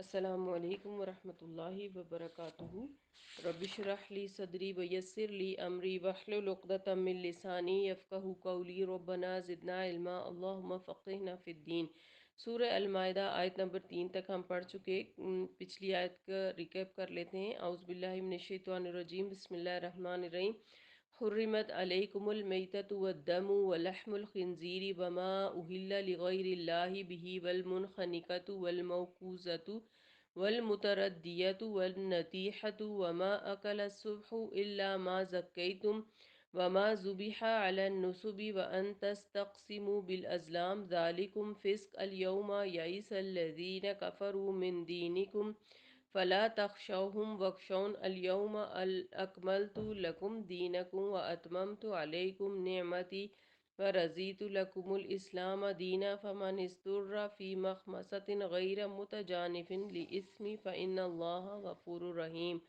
السلام علیکم ورحمۃ اللہ وبرکاتہ۔ رب اشرح لی صدری ویسر لی امری واحلل عقدۃ من لسانی یفقہوا قولی ربنا زدنا علما اللہم فقہنا فی الدین۔ سورہ المائدہ آیت نمبر 3 تک ہم پڑھ چکے۔ پچھلی آیت کا ریکیپ کر لیتے ہیں۔ اعوذ باللہ من الشیطان الرجیم، بسم اللہ الرحمن الرحیم۔ حرمت علیکم المیتۃ والدم ولحم الخنزیر وما اہل لغیر اللہ بہ والمنخنقۃ والموقوذۃ والمتردیۃ والنطیحۃ وما اکل السبع الا ما زکیتم وما ذبح علی النصب وان تستقسموا بالازلام ذلکم فسق اليوم یئس الذین کفروا من دینکم فلا تخشوهم واخشون اليوم اکملت لکم دینکم واتممت علیکم نعمتی ورضیت لکم الاسلام دینا فمن اضطر فی مخمصۃ غیر متجانف لإثم فإن اللہ غفور رحیم۔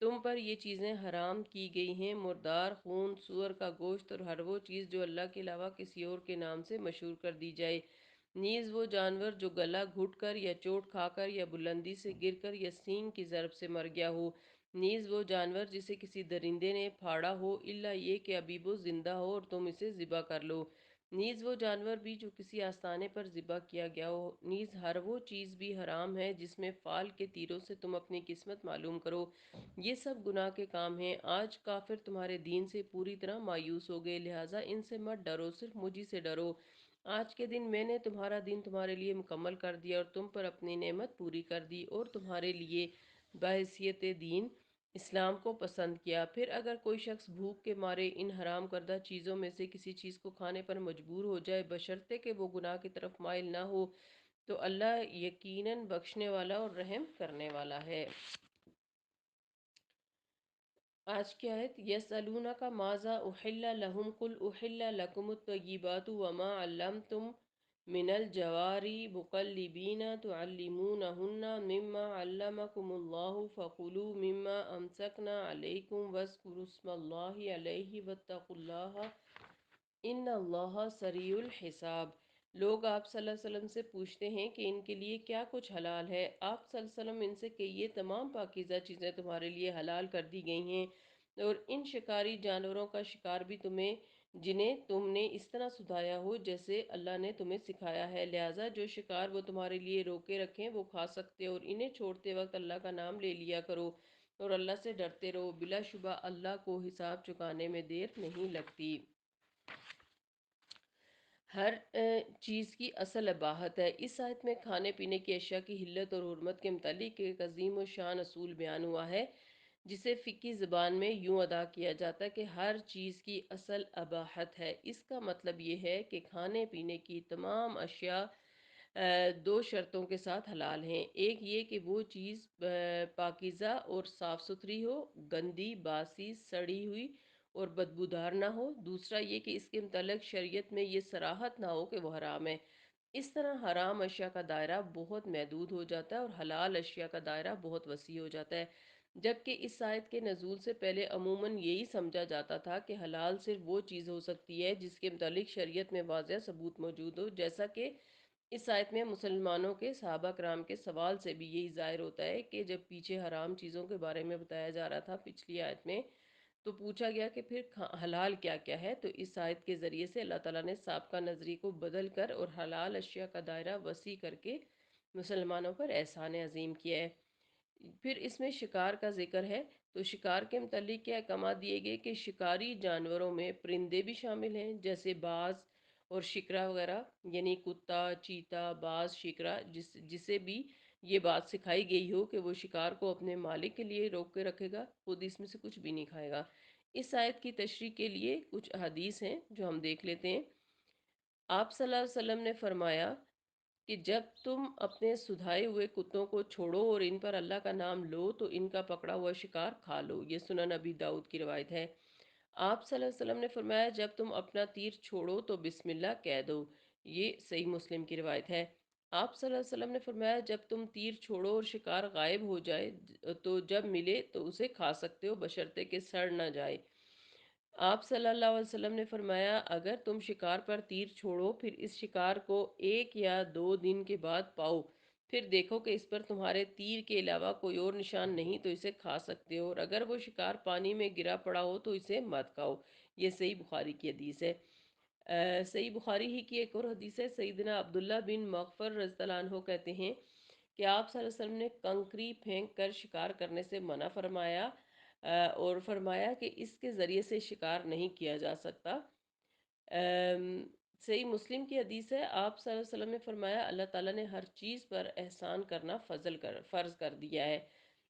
تم پر یہ چیزیں حرام کی گئی ہیں، مردار خون، سور کا گوشت اور ہر وہ چیز جو اللہ کے علاوہ کسی اور کے نام سے مشہور کر دی جائے، نیز وہ جانور جو گلا گھٹ کر یا چوٹ کھا کر یا بلندی سے گر کر یا سینگ کی ضرب سے مر گیا ہو، نیز وہ جانور جسے کسی درندے نے پھاڑا ہو، الا یہ کہ ابھی وہ زندہ ہو اور تم اسے ذبح کر لو، نیز وہ جانور بھی جو کسی آستانے پر ذبح کیا گیا ہو، نیز ہر وہ چیز بھی حرام ہے جس میں فال کے تیروں سے تم اپنی قسمت معلوم کرو، یہ سب گناہ کے کام ہیں۔ آج کافر تمہارے دین سے پوری طرح مایوس ہو گئے، لہٰذا ان سے مت ڈرو، صرف مجھی سے ڈرو۔ آج کے دن میں نے تمہارا دین تمہارے لیے مکمل کر دیا اور تم پر اپنی نعمت پوری کر دی اور تمہارے لیے بحیثیت دین اسلام کو پسند کیا۔ پھر اگر کوئی شخص بھوک کے مارے ان حرام کردہ چیزوں میں سے کسی چیز کو کھانے پر مجبور ہو جائے، بشرطے کہ وہ گناہ کی طرف مائل نہ ہو، تو اللہ یقیناً بخشنے والا اور رحم کرنے والا ہے۔ آج کی آیت، یسألونک ماذا احل لہم قل احل لکم الطیبات وما علمتم من الجواری مقلبین تعلمونہن مما علمکم اللہ فکلوا مما امسکنا علیکم واذکروا اسم اللہ علیہ واتقوا اللہ ان اللہ سریع الحساب۔ لوگ آپ صلی اللہ علیہ وسلم سے پوچھتے ہیں کہ ان کے لیے کیا کچھ حلال ہے۔ آپ صلی اللہ علیہ وسلم ان سے کہ یہ تمام پاکیزہ چیزیں تمہارے لیے حلال کر دی گئی ہیں، اور ان شکاری جانوروں کا شکار بھی تمہیں جنہیں تم نے اس طرح سدھایا ہو جیسے اللہ نے تمہیں سکھایا ہے، لہٰذا جو شکار وہ تمہارے لیے روکے رکھیں وہ کھا سکتے ہو، اور انہیں چھوڑتے وقت اللہ کا نام لے لیا کرو اور اللہ سے ڈرتے رہو، بلا شبہ اللہ کو حساب چکانے میں دیر نہیں لگتی۔ ہر چیز کی اصل اباحت ہے۔ اس آیت میں کھانے پینے کی اشیاء کی حلت اور حرمت کے متعلق ایک عظیم و شان اصول بیان ہوا ہے، جسے فقہی زبان میں یوں ادا کیا جاتا ہے کہ ہر چیز کی اصل اباحت ہے۔ اس کا مطلب یہ ہے کہ کھانے پینے کی تمام اشیاء دو شرطوں کے ساتھ حلال ہیں۔ ایک یہ کہ وہ چیز پاکیزہ اور صاف ستھری ہو، گندی، باسی، سڑی ہوئی اور بدبودار نہ ہو۔ دوسرا یہ کہ اس کے متعلق شریعت میں یہ صراحت نہ ہو کہ وہ حرام ہے۔ اس طرح حرام اشیاء کا دائرہ بہت محدود ہو جاتا ہے اور حلال اشیاء کا دائرہ بہت وسیع ہو جاتا ہے، جبکہ اس آیت کے نزول سے پہلے عموماً یہی سمجھا جاتا تھا کہ حلال صرف وہ چیز ہو سکتی ہے جس کے متعلق شریعت میں واضح ثبوت موجود ہو، جیسا کہ اس آیت میں مسلمانوں کے صحابہ کرام کے سوال سے بھی یہی ظاہر ہوتا ہے کہ جب پیچھے حرام چیزوں کے بارے میں بتایا جا رہا تھا پچھلی آیت میں، تو پوچھا گیا کہ پھر حلال کیا کیا ہے، تو اس آیت کے ذریعے سے اللہ تعالیٰ نے سابقہ نظری کو بدل کر اور حلال اشیاء کا دائرہ وسیع کر کے مسلمانوں پر احسان عظیم کیا ہے۔ پھر اس میں شکار کا ذکر ہے، تو شکار کے متعلق کیا احکامات دیے گئے کہ شکاری جانوروں میں پرندے بھی شامل ہیں، جیسے باز اور شکرا وغیرہ، یعنی کتا، چیتا، باز، شکرا، جسے بھی یہ بات سکھائی گئی ہو کہ وہ شکار کو اپنے مالک کے لیے روک کے رکھے گا، خود اس میں سے کچھ بھی نہیں کھائے گا۔ اس آیت کی تشریح کے لیے کچھ احادیث ہیں جو ہم دیکھ لیتے ہیں۔ آپ صلی اللہ علیہ وسلم نے فرمایا کہ جب تم اپنے سدھائے ہوئے کتوں کو چھوڑو اور ان پر اللہ کا نام لو تو ان کا پکڑا ہوا شکار کھا لو، یہ سنن ابی داؤد کی روایت ہے۔ آپ صلی اللہ علیہ وسلم نے فرمایا جب تم اپنا تیر چھوڑو تو بسم اللہ کہہ دو، یہ صحیح مسلم کی روایت ہے۔ آپ صلی اللہ علیہ وسلم نے فرمایا جب تم تیر چھوڑو اور شکار غائب ہو جائے تو جب ملے تو اسے کھا سکتے ہو بشرطے کہ سڑ نہ جائے۔ آپ صلی اللہ علیہ وسلم نے فرمایا اگر تم شکار پر تیر چھوڑو پھر اس شکار کو 1 یا 2 دن کے بعد پاؤ پھر دیکھو کہ اس پر تمہارے تیر کے علاوہ کوئی اور نشان نہیں تو اسے کھا سکتے ہو، اور اگر وہ شکار پانی میں گرا پڑا ہو تو اسے مت کھاؤ۔ یہ صحیح بخاری کی حدیث ہے۔ صحیح بخاری ہی کی ایک اور حدیث ہے، سیدنا عبداللہ بن مغفر رضی اللہ عنہ کہتے ہیں کہ آپ صلی اللہ علیہ وسلم نے کنکری پھینک کر شکار کرنے سے منع فرمایا، اور فرمایا کہ اس کے ذریعے سے شکار نہیں کیا جا سکتا۔ ام، صحیح مسلم کی حدیث ہے، آپ صلی اللہ علیہ وسلم نے فرمایا اللہ تعالیٰ نے ہر چیز پر احسان کرنا فرض کر دیا ہے،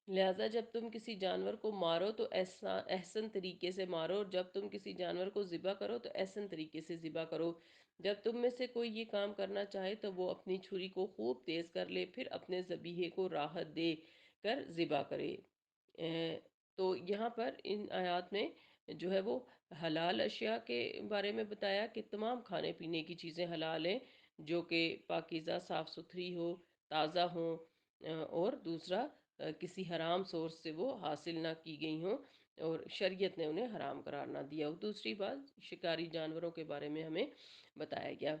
لہٰذا جب تم کسی جانور کو مارو تو احسن طریقے سے مارو، اور جب تم کسی جانور کو ذبح کرو تو احسن طریقے سے ذبح کرو۔ جب تم میں سے کوئی یہ کام کرنا چاہے تو وہ اپنی چھری کو خوب تیز کر لے، پھر اپنے ذبیحے کو راحت دے کر ذبح کرے۔ تو یہاں پر ان آیات میں جو ہے وہ حلال اشیاء کے بارے میں بتایا کہ تمام کھانے پینے کی چیزیں حلال ہیں جو کہ پاکیزہ صاف ستھری ہو، تازہ ہوں، اور دوسرا کسی حرام سورس سے وہ حاصل نہ کی گئی ہوں اور شریعت نے انہیں حرام قرار نہ دیا ہو۔ دوسری بات شکاری جانوروں کے بارے میں ہمیں بتایا گیا۔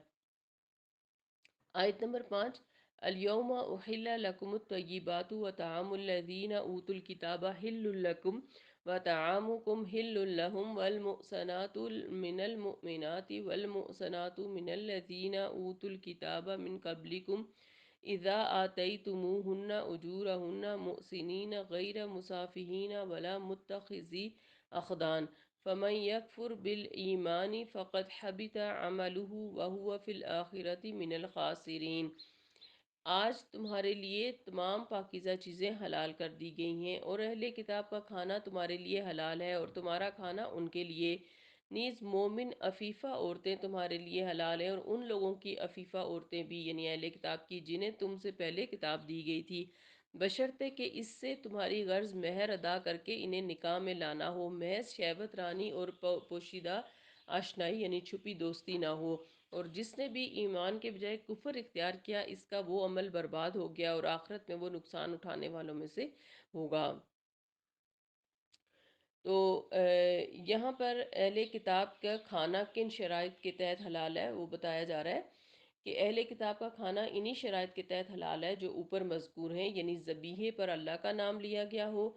آیت نمبر 5، الیوم احل لکم الطیبات وطعام الذین اوتوا الکتاب حل لکم وطعامکم حل لهم والمؤصنات من المؤمنات والمؤصنات من الذین اوتوا الکتاب من قبلکم اذا آتیتموہن اجورہن محسنین غیر مسافحین ولا متخذی اخدان فمن یکفر بالایمان فقد حبط عملہ وہو فی الآخرۃ من الخاسرین۔ آج تمہارے لیے تمام پاکیزہ چیزیں حلال کر دی گئی ہیں، اور اہل کتاب کا کھانا تمہارے لیے حلال ہے اور تمہارا کھانا ان کے لیے، نیز مومن عفیفہ عورتیں تمہارے لیے حلال ہیں، اور ان لوگوں کی عفیفہ عورتیں بھی یعنی اہل کتاب کی جنہیں تم سے پہلے کتاب دی گئی تھی، بشرطے کہ اس سے تمہاری غرض مہر ادا کر کے انہیں نکاح میں لانا ہو، محض شہوت رانی اور پوشیدہ آشنائی یعنی چھپی دوستی نہ ہو۔ اور جس نے بھی ایمان کے بجائے کفر اختیار کیا اس کا وہ عمل برباد ہو گیا اور آخرت میں وہ نقصان اٹھانے والوں میں سے ہوگا۔ تو یہاں پر اہل کتاب کا کھانا کن شرائط کے تحت حلال ہے وہ بتایا جا رہا ہے کہ اہل کتاب کا کھانا انہی شرائط کے تحت حلال ہے جو اوپر مذکور ہیں، یعنی ذبیحے پر اللہ کا نام لیا گیا ہو،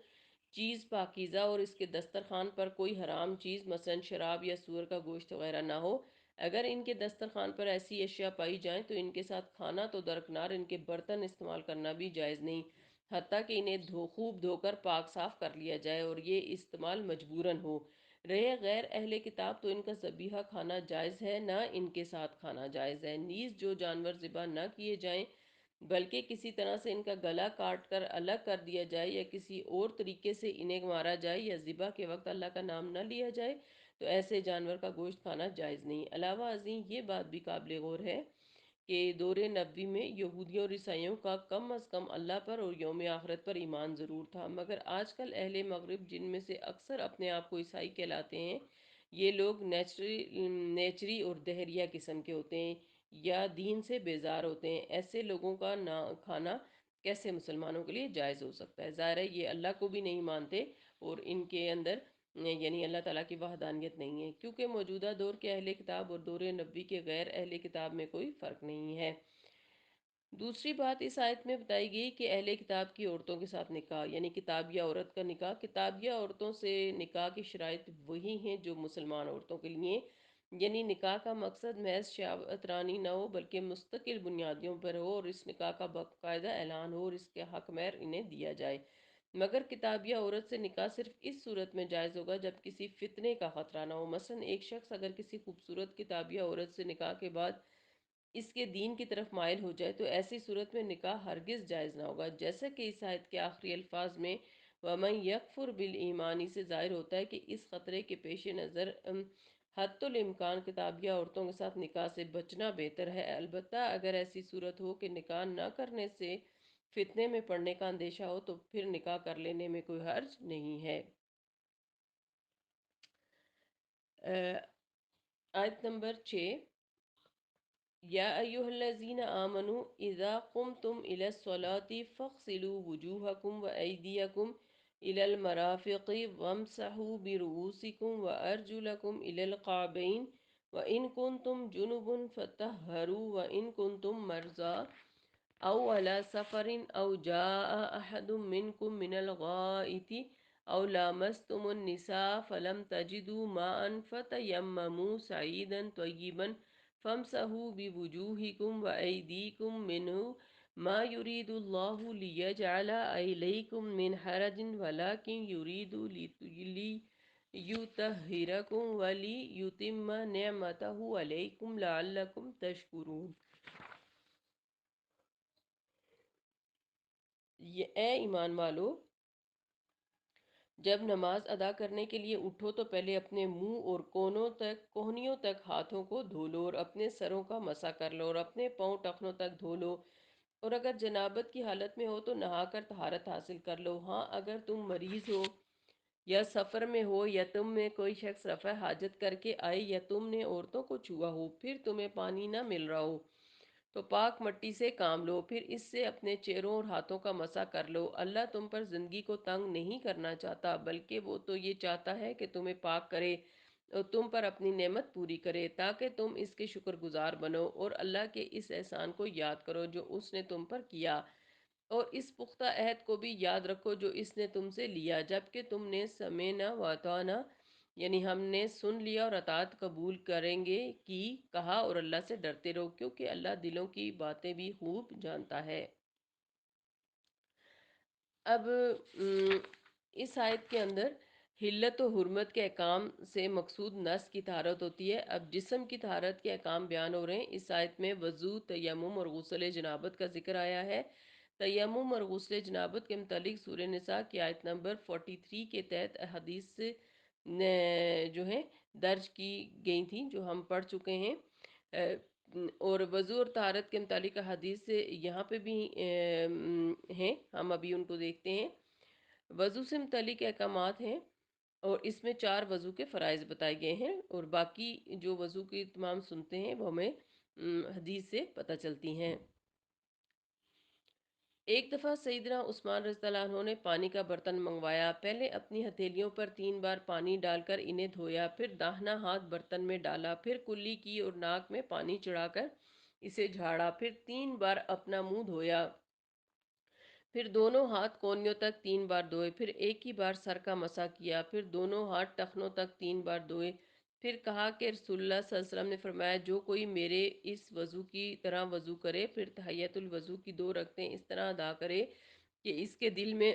چیز پاکیزہ اور اس کے دسترخوان پر کوئی حرام چیز مثلا شراب یا سور کا گوشت وغیرہ نہ ہو۔ اگر ان کے دسترخوان پر ایسی اشیاء پائی جائیں تو ان کے ساتھ کھانا تو درکنار ان کے برتن استعمال کرنا بھی جائز نہیں، حتیٰ کہ انہیں خوب دھو کر پاک صاف کر لیا جائے اور یہ استعمال مجبوراً ہو۔ رہے غیر اہل کتاب تو ان کا ذبیحہ کھانا جائز ہے، نہ ان کے ساتھ کھانا جائز ہے، نیز جو جانور ذبح نہ کیے جائیں بلکہ کسی طرح سے ان کا گلا کاٹ کر الگ کر دیا جائے یا کسی اور طریقے سے انہیں مارا جائے یا ذبح کے وقت اللہ کا نام نہ لیا جائے تو ایسے جانور کا گوشت کھانا جائز نہیں۔ علاوہ ازیں یہ بات بھی قابل غور ہے کہ دور نبوی میں یہودیوں اور عیسائیوں کا کم از کم اللہ پر اور یوم آخرت پر ایمان ضرور تھا، مگر آج کل اہل مغرب جن میں سے اکثر اپنے آپ کو عیسائی کہلاتے ہیں، یہ لوگ نیچری اور دہریہ قسم کے ہوتے ہیں یا دین سے بیزار ہوتے ہیں۔ ایسے لوگوں کا کھانا کیسے مسلمانوں کے لیے جائز ہو سکتا ہے؟ ظاہر ہے یہ اللہ کو بھی نہیں مانتے اور ان کے اندر یعنی اللہ تعالیٰ کی وحدانیت نہیں ہے، کیونکہ موجودہ دور کے اہل کتاب اور دور نبی کے غیر اہل کتاب میں کوئی فرق نہیں ہے۔ دوسری بات اس آیت میں بتائی گئی کہ اہل کتاب کی عورتوں کے ساتھ نکاح یعنی کتابیہ عورت کا نکاح، کتابیہ عورتوں سے نکاح کی شرائط وہی ہیں جو مسلمان عورتوں کے لیے، یعنی نکاح کا مقصد محض شہوت رانی نہ ہو بلکہ مستقل بنیادوں پر ہو اور اس نکاح کا باقاعدہ اعلان ہو اور اس کے حق مہر انہیں دیا جائے۔ مگر کتابیہ عورت سے نکاح صرف اس صورت میں جائز ہوگا جب کسی فتنے کا خطرہ نہ ہو، مثلا ایک شخص اگر کسی خوبصورت کتابیہ عورت سے نکاح کے بعد اس کے دین کی طرف مائل ہو جائے تو ایسی صورت میں نکاح ہرگز جائز نہ ہوگا، جیسا کہ اس آیت کے آخری الفاظ میں وَمَن يَكْفُرْ بِالْإِيمَانِ سے ظاہر ہوتا ہے کہ اس خطرے کے پیش نظر حتی الامکان کتابیہ عورتوں کے ساتھ نکاح سے بچنا بہتر ہے، البتہ اگر ایسی صورت ہو کہ نکاح نہ کرنے سے فتنے میں پڑنے کا اندیشہ ہو تو پھر نکاح کر لینے میں کوئی حرج نہیں ہے۔ آیت نمبر 6، یا ایہا الذین آمنوا اذا قمتم الی الصلاة فاغسلوا وجوہکم وایدیکم الی المرافق وامسحوا برؤوسکم وارجلکم الی الکعبین وان کنتم جنبا فطہروا وان کنتم مرضی او علی سفر او جاء احد منکم من الغائط او لامستم النساء فلم تجدوا ماء فتيمموا سعيدا طيبا فامسحوا بوجوهكم وأيديكم منه ما يريد الله ليجعل عليكم من حرج ولكن يريد ليطهركم وليتم نعمته عليكم لعلكم تشكرون۔ یہ اے ایمان والو، جب نماز ادا کرنے کے لیے اٹھو تو پہلے اپنے منہ اور کوہنیوں تک ہاتھوں کو دھو لو، اور اپنے سروں کا مسح کر لو، اور اپنے پاؤں ٹخنوں تک دھو لو، اور اگر جنابت کی حالت میں ہو تو نہا کر طہارت حاصل کر لو۔ ہاں، اگر تم مریض ہو یا سفر میں ہو، یا تم میں کوئی شخص رفع حاجت کر کے آئے، یا تم نے عورتوں کو چھوا ہو، پھر تمہیں پانی نہ مل رہا ہو، تو پاک مٹی سے کام لو، پھر اس سے اپنے چہروں اور ہاتھوں کا مسح کر لو۔ اللہ تم پر زندگی کو تنگ نہیں کرنا چاہتا، بلکہ وہ تو یہ چاہتا ہے کہ تمہیں پاک کرے اور تم پر اپنی نعمت پوری کرے، تاکہ تم اس کے شکر گزار بنو اور اللہ کے اس احسان کو یاد کرو جو اس نے تم پر کیا، اور اس پختہ عہد کو بھی یاد رکھو جو اس نے تم سے لیا، جبکہ تم نے سمعنا واطعنا، یعنی ہم نے سن لیا اور اطاعت قبول کریں گے کی کہا، اور اللہ سے ڈرتے رہو کیونکہ اللہ دلوں کی باتیں بھی خوب جانتا ہے۔ اب اس آیت کے اندر حلت و حرمت کے احکام سے مقصود نس کی طہارت ہوتی ہے۔ اب جسم کی طہارت کے احکام بیان ہو رہے ہیں۔ اس آیت میں وضو، تیمم اور غسل جنابت کا ذکر آیا ہے۔ تیمم اور غسل جنابت کے متعلق سورہ نساء کی آیت نمبر 43 کے تحت حدیث جو ہیں درج کی گئی تھیں، جو ہم پڑھ چکے ہیں، اور وضو اور طہارت کے متعلق حدیث یہاں پہ بھی ہیں، ہم ابھی ان کو دیکھتے ہیں۔ وضو سے متعلق احکامات ہیں، اور اس میں 4 وضو کے فرائض بتائے گئے ہیں، اور باقی جو وضو کی تمام سنتے ہیں وہ ہمیں حدیث سے پتہ چلتی ہیں۔ ایک دفعہ سیدنا عثمان رضی اللہ عنہ نے پانی کا برتن منگوایا، پہلے اپنی ہتھیلیوں پر 3 بار پانی ڈال کر انہیں دھویا، پھر داہنا ہاتھ برتن میں ڈالا، پھر کلی کی اور ناک میں پانی چڑھا کر اسے جھاڑا، پھر 3 بار اپنا منہ دھویا، پھر دونوں ہاتھ کونیوں تک 3 بار دھوئے، پھر ایک ہی بار سر کا مسح کیا، پھر دونوں ہاتھ ٹخنوں تک 3 بار دھوئے، پھر کہا کہ رسول اللہ صلی اللہ علیہ وسلم نے فرمایا جو کوئی میرے اس وضو کی طرح وضو کرے، پھر تحیت الوضو کی 2 رکعتیں اس طرح ادا کرے کہ اس کے دل میں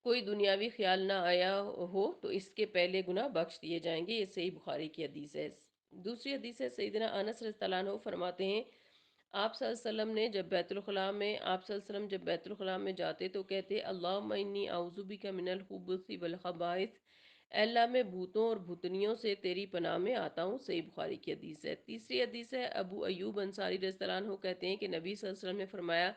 کوئی دنیاوی خیال نہ آیا ہو، تو اس کے پہلے گناہ بخش دیے جائیں گے۔ یہ صحیح بخاری کی حدیث ہے۔ دوسری حدیث ہے، سیدنا انس رضی اللہ عنہ فرماتے ہیں آپ صلی اللہ علیہ وسلم نے جب بیت الخلاء میں آپ صلی اللہ علیہ وسلم جب بیت الخلاء میں جاتے تو کہتے اللہم انی اعوذ بک من الخبث والخبائث، اے اللہ میں بھوتوں اور بھوتنیوں سے تیری پناہ میں آتا ہوں۔ صحیح بخاری کی حدیث ہے۔ تیسری حدیث ہے، ابو ایوب انصاری رضی اللہ عنہ کہتے ہیں کہ نبی صلی اللہ علیہ وسلم نے فرمایا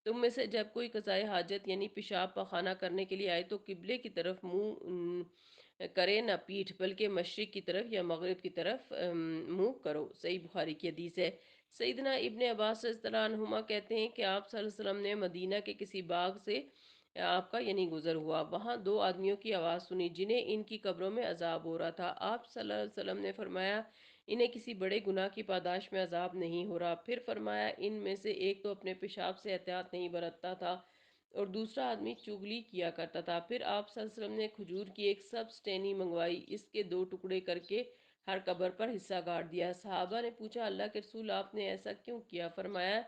تم میں سے جب کوئی قضائے حاجت یعنی پیشاب پخانہ کرنے کے لیے آئے تو قبلے کی طرف منہ کرے نہ پیٹھ، بلکہ مشرق کی طرف یا مغرب کی طرف منہ کرو۔ صحیح بخاری کی حدیث ہے۔ سیدنا ابن عباس رضی اللہ عنہما کہتے ہیں کہ آپ صلی اللہ علیہ وسلم نے مدینہ کے کسی باغ سے آپ کا یعنی گزر ہوا، وہاں 2 آدمیوں کی آواز سنی جنہیں ان کی قبروں میں عذاب ہو رہا تھا۔ آپ صلی اللہ علیہ وسلم نے فرمایا انہیں کسی بڑے گناہ کی پاداش میں عذاب نہیں ہو رہا، پھر فرمایا ان میں سے ایک تو اپنے پیشاب سے احتیاط نہیں برتتا تھا اور دوسرا آدمی چغلی کیا کرتا تھا۔ پھر آپ صلی اللہ علیہ وسلم نے کھجور کی ایک سبز ٹہنی منگوائی، اس کے 2 ٹکڑے کر کے ہر قبر پر حصہ گاڑ دیا۔ صحابہ نے پوچھا اللہ کے رسول آپ نے ایسا کیوں کیا؟ فرمایا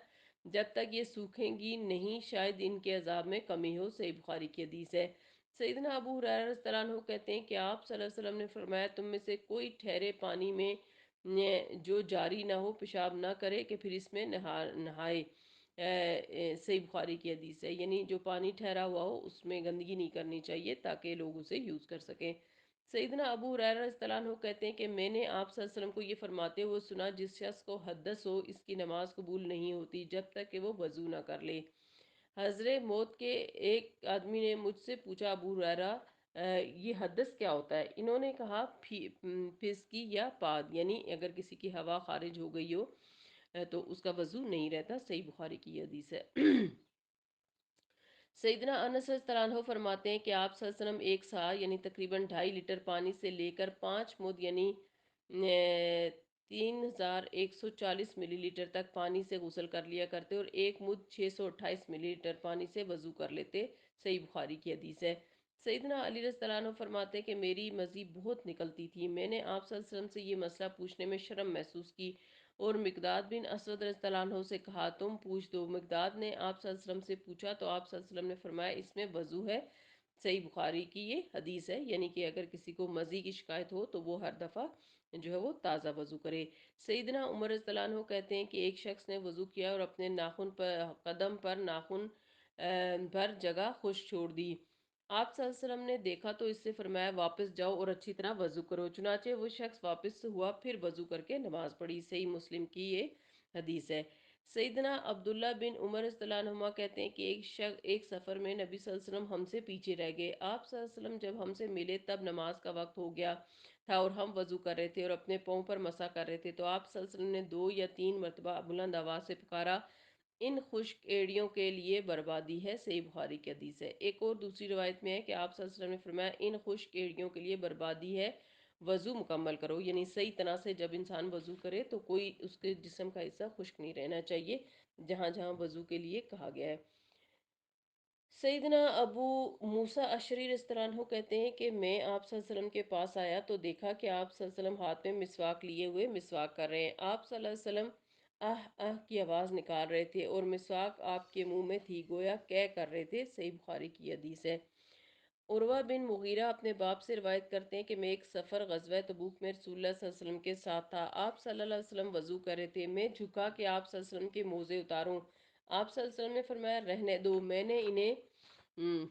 جب تک یہ سوکھیں گی نہیں شاید ان کے عذاب میں کمی ہو۔ صحیح بخاری کی حدیث ہے۔ سیدنا ابو ہریرہ رضی اللہ عنہ کہتے ہیں کہ آپ صلی اللہ علیہ وسلم نے فرمایا تم میں سے کوئی ٹھہرے پانی میں جو جاری نہ ہو پیشاب نہ کرے کہ پھر اس میں نہائے۔ صحیح بخاری کی حدیث ہے، یعنی جو پانی ٹھہرا ہوا ہو اس میں گندگی نہیں کرنی چاہیے تاکہ لوگ اسے یوز کر سکیں۔ سیدنا ابو ہریرہ رضی اللہ عنہ کہتے ہیں کہ میں نے آپ صلی اللہ علیہ وسلم کو یہ فرماتے ہوئے سنا جس شخص کو حدث ہو اس کی نماز قبول نہیں ہوتی جب تک کہ وہ وضو نہ کر لے۔ حضرت موت کے ایک آدمی نے مجھ سے پوچھا ابو ہریرہ یہ حدث کیا ہوتا ہے؟ انہوں نے کہا پھسکی یا پاد، یعنی اگر کسی کی ہوا خارج ہو گئی ہو تو اس کا وضو نہیں رہتا۔ صحیح بخاری کی حدیث ہے۔ سیدنا انس رضی اللہ عنہ فرماتے ہیں کہ آپ صلی اللہ علیہ وسلم ایک سا یعنی تقریباً 2.5 لیٹر پانی سے لے کر 5 مد یعنی 3140 ملی لیٹر تک پانی سے غسل کر لیا کرتے اور ایک مد 628 ملی لیٹر پانی سے وضو کر لیتے۔ صحیح بخاری کی حدیث ہے۔ سیدنا علی رضی اللہ عنہ فرماتے ہیں کہ میری مزی بہت نکلتی تھی، میں نے آپ صلی اللہ علیہ وسلم سے یہ مسئلہ پوچھنے میں شرم محسوس کی اور مقداد بن اسود رضی اللہ عنہ سے کہا تم پوچھ دو۔ مقداد نے آپ صلی اللہ علیہ وسلم سے پوچھا تو آپ صلی اللہ علیہ وسلم نے فرمایا اس میں وضو ہے۔ صحیح بخاری کی یہ حدیث ہے، یعنی کہ اگر کسی کو مزی کی شکایت ہو تو وہ ہر دفعہ جو ہے وہ تازہ وضو کرے۔ سیدنا عمر رضی اللہ عنہ کہتے ہیں کہ ایک شخص نے وضو کیا اور اپنے ناخن پر قدم پر ناخن پر جگہ خشک چھوڑ دی۔ آپ صلی اللہ علیہ وسلم نے دیکھا تو اس سے فرمایا واپس جاؤ اور اچھی طرح وضو کرو۔ چنانچہ وہ شخص واپس ہوا، پھر وضو کر کے نماز پڑھی۔ صحیح مسلم کی یہ حدیث ہے۔ سیدنا عبداللہ بن عمر رضی اللہ عنہما کہتے ہیں کہ ایک سفر میں نبی صلی اللہ علیہ وسلم ہم سے پیچھے رہ گئے۔ آپ صلی اللہ علیہ وسلم جب ہم سے ملے تب نماز کا وقت ہو گیا تھا اور ہم وضو کر رہے تھے اور اپنے پاؤں پر مسح کر رہے تھے، تو آپ صلی اللہ علیہ وسلم نے 2 یا 3 مرتبہ بلند آواز سے پکارا ان خشک ایڑیوں کے لیے بربادی ہے۔ صحیح بخاری کی حدیث ہے۔ ایک اور دوسری روایت میں ہے کہ آپ صلی اللہ علیہ وسلم نے فرمایا ان خشک ایڑیوں کے لیے بربادی ہے، وضو مکمل کرو۔ یعنی صحیح طرح سے جب انسان وضو کرے تو کوئی اس کے جسم کا حصہ خشک نہیں رہنا چاہیے جہاں جہاں وضو کے لیے کہا گیا ہے۔ سیدنا ابو موسیٰ اشعری رضی اللہ عنہ کہتے ہیں کہ میں آپ صلی اللہ علیہ وسلم کے پاس آیا تو دیکھا کہ آپ صلی اللہ علیہ وسلم ہاتھ میں مسواک لیے ہوئے مسواک کر رہے ہیں۔ آپ صلی اللہ علیہ وسلم آہ آہ کی آواز نکال رہے تھے اور مسواک آپ کے منہ میں تھی، گویا کہہ کر رہے تھے۔ صحیح بخاری کی حدیث ہے۔ عروہ بن مغیرہ اپنے باپ سے روایت کرتے ہیں کہ میں ایک سفر غزوہ تبوک میں رسول اللہ صلی اللہ علیہ وسلم کے ساتھ تھا۔ آپ صلی اللہ علیہ وسلم وضو کر رہے تھے، میں جھکا کہ آپ صلی اللہ علیہ وسلم کے موزے اتاروں۔ آپ صلی اللہ علیہ وسلم نے فرمایا رہنے دو، میں نے انہیں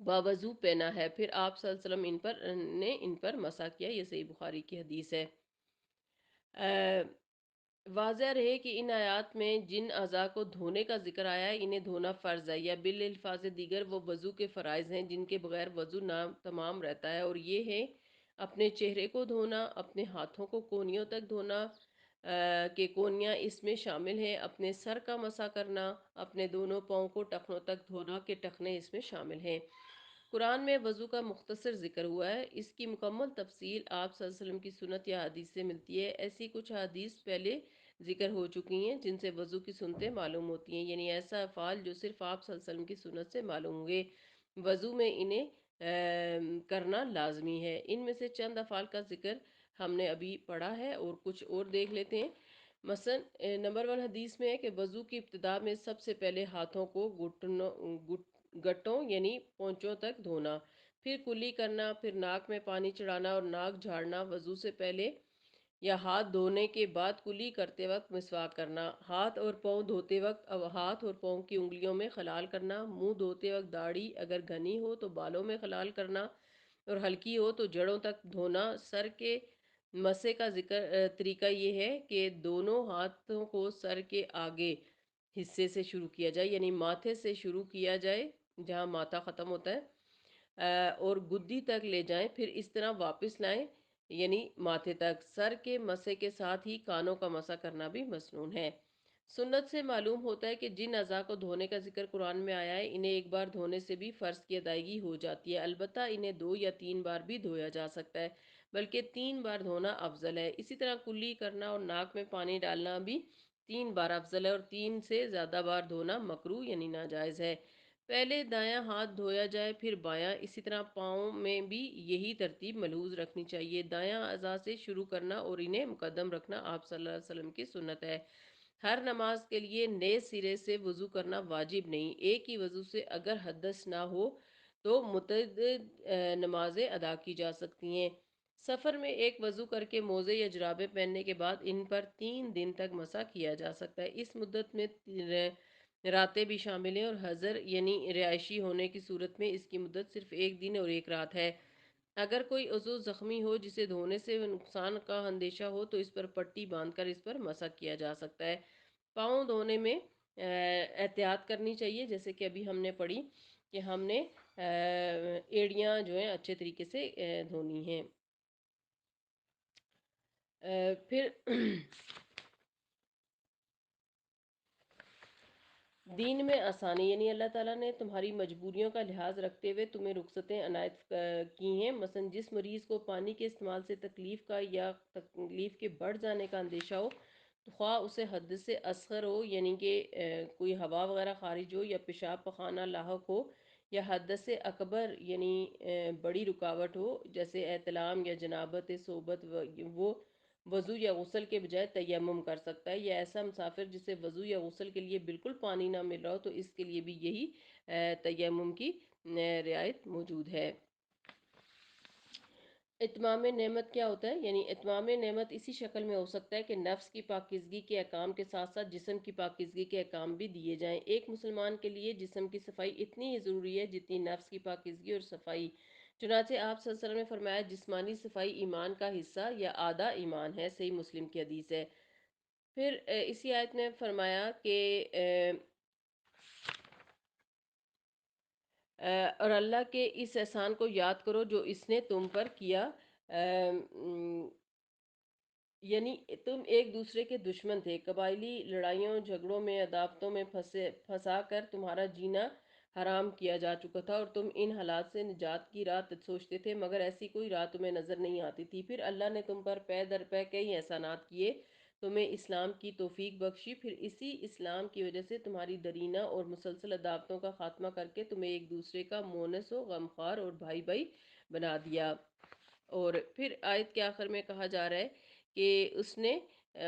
باوضو پہنا ہے۔ پھر آپ صلی اللہ علیہ وسلم ان پر مسح کیا۔ یہ صحیح بخاری کی حدیث ہے۔ واضح رہے کہ ان آیات میں جن اعضاء کو دھونے کا ذکر آیا ہے انہیں دھونا فرض ہے، یا بالالفاظ دیگر وہ وضو کے فرائض ہیں جن کے بغیر وضو تمام رہتا ہے، اور یہ ہے اپنے چہرے کو دھونا، اپنے ہاتھوں کو کونیوں تک دھونا کہ کونیاں اس میں شامل ہیں، اپنے سر کا مسح کرنا، اپنے دونوں پاؤں کو ٹخنوں تک دھونا کہ ٹخنے اس میں شامل ہیں۔ قرآن میں وضو کا مختصر ذکر ہوا ہے، اس کی مکمل تفصیل آپ صلی اللہ علیہ وسلم کی سنت یا حدیث سے ملتی ہے۔ ایسی کچھ حدیث پہلے ذکر ہو چکی ہیں جن سے وضو کی سنتیں معلوم ہوتی ہیں، یعنی ایسا افعال جو صرف آپ صلی اللہ علیہ وسلم کی سنت سے معلوم ہوئے، وضو میں انہیں کرنا لازمی ہے۔ ان میں سے چند افعال کا ذکر ہم نے ابھی پڑھا ہے اور کچھ اور دیکھ لیتے ہیں۔ مثلا نمبر 1 حدیث میں ہے کہ وضو کی ابتدا میں سب سے پہلے ہاتھوں کو گٹوں یعنی پونچوں تک دھونا، پھر کلی کرنا، پھر ناک میں پانی چڑھانا اور ناک جھاڑنا، وضو سے پہلے یا ہاتھ دھونے کے بعد کلی کرتے وقت مسواک کرنا، ہاتھ اور پاؤں دھوتے وقت ہاتھ اور پاؤں کی انگلیوں میں خلال کرنا، منہ دھوتے وقت داڑھی اگر گھنی ہو تو بالوں میں خلال کرنا اور ہلکی ہو تو جڑوں تک دھونا۔ سر کے مسے کا طریقہ یہ ہے کہ دونوں ہاتھوں کو سر کے آگے حصے سے شروع کیا جائے، یعنی ماتھے سے شروع کیا جائے جہاں ماتھا ختم ہوتا ہے، اور گدی تک لے جائیں، پھر اس طرح واپس لائیں یعنی ماتھے تک۔ سر کے مسے کے ساتھ ہی کانوں کا مسح کرنا بھی مسنون ہے۔ سنت سے معلوم ہوتا ہے کہ جن اعضاء کو دھونے کا ذکر قرآن میں آیا ہے انہیں ایک بار دھونے سے بھی فرض کی ادائیگی ہو جاتی ہے، البتہ انہیں 2 یا 3 بار بھی دھویا جا سکتا ہے، بلکہ 3 بار دھونا افضل ہے۔ اسی طرح کلی کرنا اور ناک میں پانی ڈالنا بھی 3 بار افضل ہے، اور 3 سے زیادہ بار دھونا مکروہ یعنی ناجائز ہے۔ پہلے دایاں ہاتھ دھویا جائے پھر بایاں، اسی طرح پاؤں میں بھی یہی ترتیب ملحوظ رکھنی چاہیے۔ دایاں اعضاء سے شروع کرنا اور انہیں مقدم رکھنا آپ صلی اللہ علیہ وسلم کی سنت ہے۔ ہر نماز کے لیے نئے سرے سے وضو کرنا واجب نہیں، ایک ہی وضو سے اگر حدث نہ ہو تو متعدد نمازیں ادا کی جا سکتی ہیں۔ سفر میں ایک وضو کر کے موزے یا جرابیں پہننے کے بعد ان پر 3 دن تک مسح کیا جا سکتا ہے۔ اس مدت میں راتیں بھی شامل ہیں، اور حضر یعنی رہائشی ہونے کی صورت میں اس کی مدت صرف 1 دن اور 1 رات ہے۔ اگر کوئی عضو زخمی ہو جسے دھونے سے نقصان کا اندیشہ ہو تو اس پر پٹی باندھ کر اس پر مسح کیا جا سکتا ہے۔ پاؤں دھونے میں احتیاط کرنی چاہیے، جیسے کہ ابھی ہم نے پڑھی کہ ہم نے ایڑیاں جو ہیں اچھے طریقے سے دھونی ہیں۔ پھر دین میں آسانی، یعنی اللہ تعالیٰ نے تمہاری مجبوریوں کا لحاظ رکھتے ہوئے تمہیں رخصتیں عنایت کی ہیں۔ مثلا جس مریض کو پانی کے استعمال سے تکلیف کا یا تکلیف کے بڑھ جانے کا اندیشہ ہو، تو خواہ اسے حد سے اصغر ہو، یعنی کہ کوئی ہوا وغیرہ خارج ہو، یا پیشاب پخانہ لاحق ہو، یا حد سے اکبر یعنی بڑی رکاوٹ ہو جیسے احتلام یا جنابت صحبت، وہ وضو یا غسل کے بجائے تیمم کر سکتا ہے۔ یا ایسا مسافر جسے وضو یا غسل کے لیے بالکل پانی نہ مل رہا ہو، تو اس کے لیے بھی یہی تیمم کی رعایت موجود ہے۔ اتمام نعمت کیا ہوتا ہے؟ یعنی اتمام نعمت اسی شکل میں ہو سکتا ہے کہ نفس کی پاکیزگی کے احکام کے ساتھ ساتھ جسم کی پاکیزگی کے احکام بھی دیے جائیں۔ ایک مسلمان کے لیے جسم کی صفائی اتنی ہی ضروری ہے جتنی نفس کی پاکیزگی اور صفائی۔ چنانچہ آپ صلی اللہ علیہ وسلم نے فرمایا، جسمانی صفائی ایمان کا حصہ یا آدھا ایمان ہے۔ صحیح مسلم کی حدیث ہے۔ پھر اسی آیت میں فرمایا کہ اور اللہ کے اس احسان کو یاد کرو جو اس نے تم پر کیا، یعنی تم ایک دوسرے کے دشمن تھے، قبائلی لڑائیوں جھگڑوں میں عداوتوں میں پھنسا کر تمہارا جینا حرام کیا جا چکا تھا، اور تم ان حالات سے نجات کی راہ سوچتے تھے، مگر ایسی کوئی راہ تمہیں نظر نہیں آتی تھی۔ پھر اللہ نے تم پر پے در پے کئی احسانات کیے، تمہیں اسلام کی توفیق بخشی، پھر اسی اسلام کی وجہ سے تمہاری درینہ اور مسلسل عداوتوں کا خاتمہ کر کے تمہیں ایک دوسرے کا مونس و غمخوار اور بھائی بھائی بنا دیا۔ اور پھر آیت کے آخر میں کہا جا رہا ہے کہ اس نے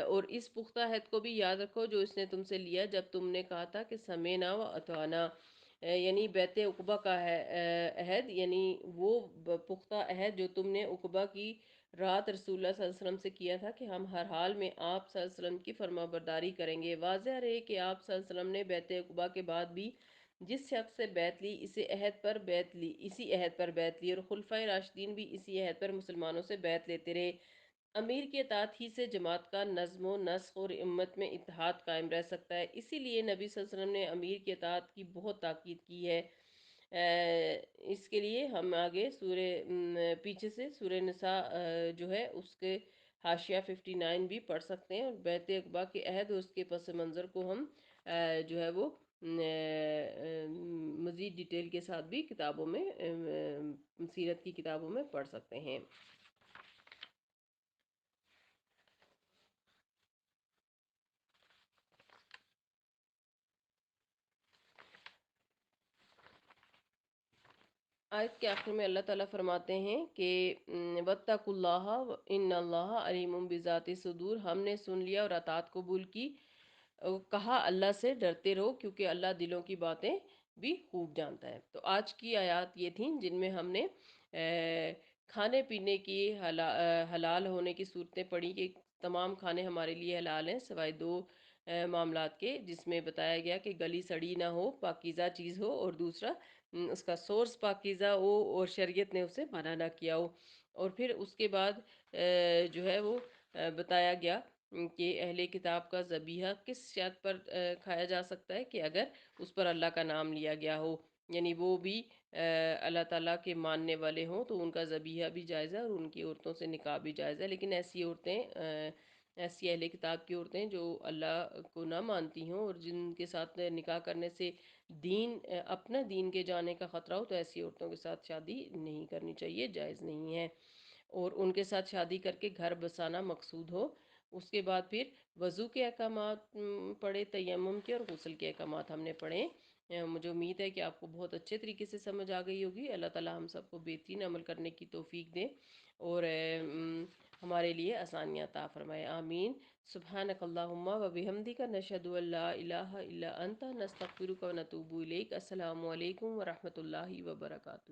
اور اس پختہ عہد کو بھی یاد رکھو جو اس نے تم سے لیا جب تم نے کہا تھا کہ سمینا و اطعنا، یعنی بیت عقبہ کا عہد، یعنی وہ پختہ عہد جو تم نے عقبہ کی رات رسول اللہ صلی اللہ علیہ وسلم سے کیا تھا کہ ہم ہر حال میں آپ صلی اللہ علیہ وسلم کی فرما برداری کریں گے۔ واضح رہے کہ آپ صلی اللہ علیہ وسلم نے بیت عقبہ کے بعد بھی جس شخص سے بیعت لی، اسی عہد پر بیعت لی، اور خلفائے راشدین بھی اسی عہد پر مسلمانوں سے بیعت لیتے رہے۔ امیر کے اطاعت ہی سے جماعت کا نظم و نسق اور امت میں اتحاد قائم رہ سکتا ہے۔ اسی لیے نبی صلی اللہ علیہ وسلم نے امیر کے اطاعت کی بہت تاکید کی ہے۔ اس کے لیے ہم آگے پیچھے سے سورہ نساء جو ہے اس کے حاشیہ 59 بھی پڑھ سکتے ہیں، اور بیت عقبہ کے عہد اور اس کے پس منظر کو ہم جو ہے وہ مزید ڈیٹیل کے ساتھ بھی کتابوں میں سیرت کی کتابوں میں پڑھ سکتے ہیں۔ آیت کے آخر میں اللہ تعالیٰ فرماتے ہیں کہ وَاتَّقُوا اللَّهَ إِنَّ اللَّهَ عَلِيمٌ بِذَاتِ الصُّدُورِ، ہم نے سن لیا اور اطاعت قبول کی، کہا اللہ سے ڈرتے رہو کیونکہ اللہ دلوں کی باتیں بھی خوب جانتا ہے۔ تو آج کی آیات یہ تھیں جن میں ہم نے کھانے پینے کی حلال ہونے کی صورتیں پڑھی کہ تمام کھانے ہمارے لیے حلال ہیں سوائے دو معاملات کے، جس میں بتایا گیا کہ گلی سڑی نہ ہو، پاکیزہ چیز ہو، اور دوسرا اس کا سورس پاکیزہ ہو اور شریعت نے اسے منع نہ کیا ہو۔ اور پھر اس کے بعد جو ہے وہ بتایا گیا کہ اہل کتاب کا ذبیحہ کس شرط پر کھایا جا سکتا ہے کہ اگر اس پر اللہ کا نام لیا گیا ہو، یعنی وہ بھی اللہ تعالیٰ کے ماننے والے ہوں تو ان کا ذبیحہ بھی جائز ہے اور ان کی عورتوں سے نکاح بھی جائز ہے۔ لیکن ایسی عورتیں ایسی اہل کتاب کی عورتیں جو اللہ کو نہ مانتی ہوں اور جن کے ساتھ نکاح کرنے سے اپنا دین کے جانے کا خطرہ ہو، تو ایسی عورتوں کے ساتھ شادی نہیں کرنی چاہیے، جائز نہیں ہے، اور ان کے ساتھ شادی کر کے گھر بسانا مقصود ہو۔ اس کے بعد پھر وضو کے احکامات پڑھے، تیمم کے اور غسل کے احکامات ہم نے پڑھے۔ مجھے امید ہے کہ آپ کو بہت اچھے طریقے سے سمجھ آ گئی ہوگی۔ اللہ تعالیٰ ہم سب کو بہترین عمل کرنے کی توفیق دے اور ہمارے لیے آسانیاں عطا فرمائے، آمین۔ سبحانک اللہم و بحمدک، نشہد ان لا الہ الا انت، نستغفرک و نتوب الیک۔ السلام علیکم ورحمۃ اللہ وبرکاتہ۔